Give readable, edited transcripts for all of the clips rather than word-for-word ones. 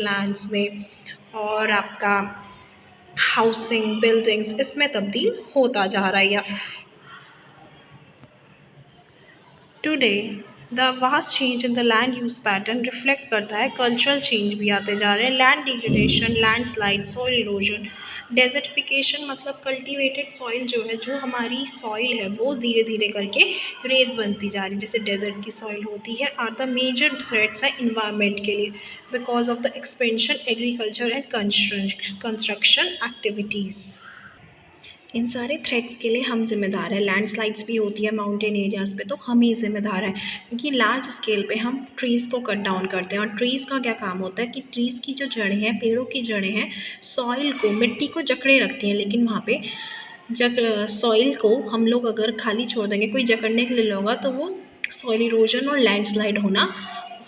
Lands में और आपका हाउसिंग बिल्डिंग्स इसमें तब्दील होता जा रहा है। या today the vast change in the land use pattern reflect करता है कल्चरल चेंज भी आते जा रहे हैं। Land degradation, landslide, soil erosion, desertification मतलब कल्टीवेटेड सॉइल जो है, जो हमारी सॉइल है वो धीरे धीरे करके रेत बनती जा रही है, जैसे डेजर्ट की सॉइल होती है, आर द मेजर थ्रेट्स है इन्वायरमेंट के लिए because of the expansion agriculture and construction activities. इन सारे थ्रेट्स के लिए हम जिम्मेदार हैं। लैंडस्लाइड्स भी होती है माउंटेन एरियाज़ पे, तो हम ही जिम्मेदार हैं, क्योंकि लार्ज स्केल पे हम ट्रीज़ को कट डाउन करते हैं। और ट्रीज़ का क्या काम होता है कि ट्रीज़ की जो जड़ें हैं, पेड़ों की जड़ें हैं, सॉइल को, मिट्टी को जकड़े रखती हैं। लेकिन वहाँ पे सॉइल को हम लोग अगर खाली छोड़ देंगे, कोई जकड़ने के लिए होगा, तो वो सॉइल इरोजन और लैंडस्लाइड होना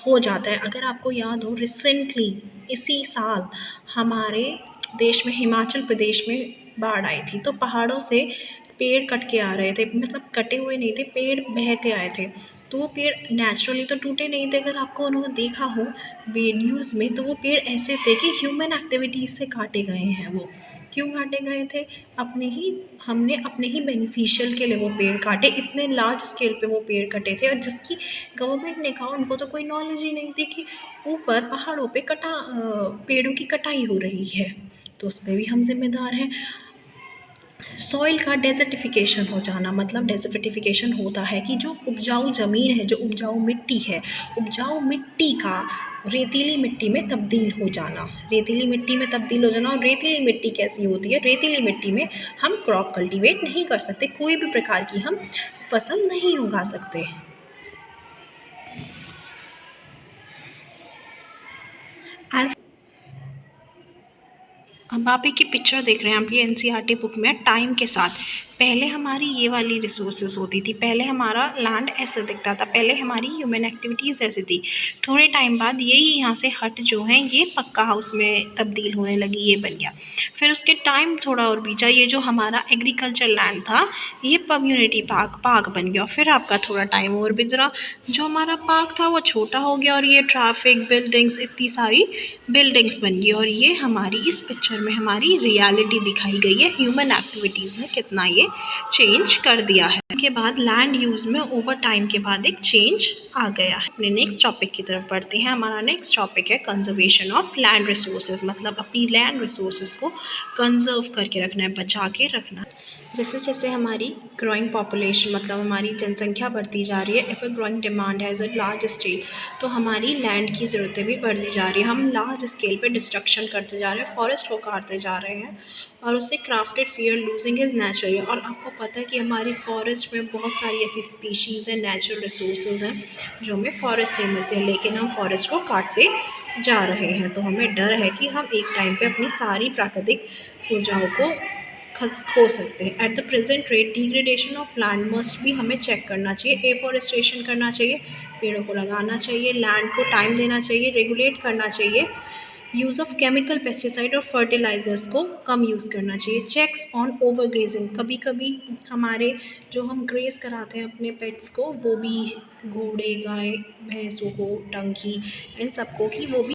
हो जाता है। अगर आपको याद हो, रिसेंटली इसी साल हमारे देश में, हिमाचल प्रदेश में बाढ़ आई थी, तो पहाड़ों से पेड़ कट के आ रहे थे, मतलब कटे हुए नहीं थे, पेड़ बह के आए थे। तो वो पेड़ नेचुरली तो टूटे नहीं थे। अगर आपको उन्होंने देखा हो वीडियोज़ में, तो वो पेड़ ऐसे थे कि ह्यूमन एक्टिविटीज़ से काटे गए हैं। वो क्यों काटे गए थे? हमने अपने ही बेनिफिशियल के लिए वो पेड़ काटे। इतने लार्ज स्केल पे वो पेड़ कटे थे, और जिसकी गवर्नमेंट ने कहा, उनको तो कोई नॉलेज ही नहीं थी कि ऊपर पहाड़ों पे पेड़ों की कटाई हो रही है। तो उस पर भी हम जिम्मेदार हैं। सॉइल का डेजर्टिफिकेशन हो जाना, मतलब डेजर्टिफिकेशन होता है कि जो उपजाऊ ज़मीन है, जो उपजाऊ मिट्टी है, उपजाऊ मिट्टी का रेतीली मिट्टी में तब्दील हो जाना। रेतीली मिट्टी में तब्दील हो जाना। और रेतीली मिट्टी कैसी होती है? रेतीली मिट्टी में हम क्रॉप कल्टीवेट नहीं कर सकते, कोई भी प्रकार की हम फसल नहीं उगा सकते। एज अब आप एक ही पिक्चर देख रहे हैं आपकी एनसीईआरटी बुक में, टाइम के साथ पहले हमारी ये वाली रिसोर्सेज होती थी, पहले हमारा लैंड ऐसे दिखता था, पहले हमारी ह्यूमन एक्टिविटीज़ ऐसी थी। थोड़े टाइम बाद यही यहाँ से हट जो है ये पक्का हाउस में तब्दील होने लगी, ये बन गया। फिर उसके टाइम थोड़ा और बीता, ये जो हमारा एग्रीकल्चर लैंड था ये कम्युनिटी पार्क बन गया। फिर आपका थोड़ा टाइम और गुजरा, जो हमारा पार्क था वो छोटा हो गया, और ये ट्रैफिक, बिल्डिंग्स, इतनी सारी बिल्डिंग्स बन गई। और ये हमारी इस पिक्चर में हमारी रियलिटी दिखाई गई है, ह्यूमन एक्टिविटीज़ ने कितना ये चेंज कर दिया है। के बाद लैंड यूज़ में ओवर टाइम के बाद एक चेंज आ गया है। अपने नेक्स्ट टॉपिक की तरफ बढ़ते हैं। हमारा नेक्स्ट टॉपिक है कंजर्वेशन ऑफ लैंड रिसोर्सेज, मतलब अपनी लैंड रिसोर्सेज को कंजर्व करके रखना है, बचा के रखना। जैसे जैसे हमारी ग्रोइंग पॉपुलेशन, मतलब हमारी जनसंख्या बढ़ती जा रही है, ever growing demand has a large scale, तो हमारी लैंड की ज़रूरतें भी बढ़ती जा रही है। हम लार्ज स्केल पे डिस्ट्रक्शन करते जा रहे हैं, फॉरेस्ट को काटते जा रहे हैं, और उससे crafted fear losing is natural. और आपको पता है कि हमारी फॉरेस्ट में बहुत सारी ऐसी स्पीशीज़ हैं, नेचुरल रिसोर्सेज हैं जो हमें फॉरेस्ट से मिलते हैं, लेकिन हम फॉरेस्ट को काटते जा रहे हैं। तो हमें डर है कि हम एक टाइम पे अपनी सारी प्राकृतिक ऊर्जाओं को खो सकते हैं। At the present rate degradation of land must भी हमें चेक करना चाहिए, एफॉरेस्टेशन करना चाहिए, पेड़ों को लगाना चाहिए, लैंड को टाइम देना चाहिए, रेगुलेट करना चाहिए, यूज़ ऑफ केमिकल पेस्टिसाइड और फर्टिलाइजर्स को कम यूज़ करना चाहिए। चेक्स ऑन ओवर ग्रेजिंग, कभी कभी हमारे जो हम ग्रेस कराते हैं अपने पेट्स को, वो भी घोड़े, गाय, भैंसों को, टंकी, इन सबको, कि वो भी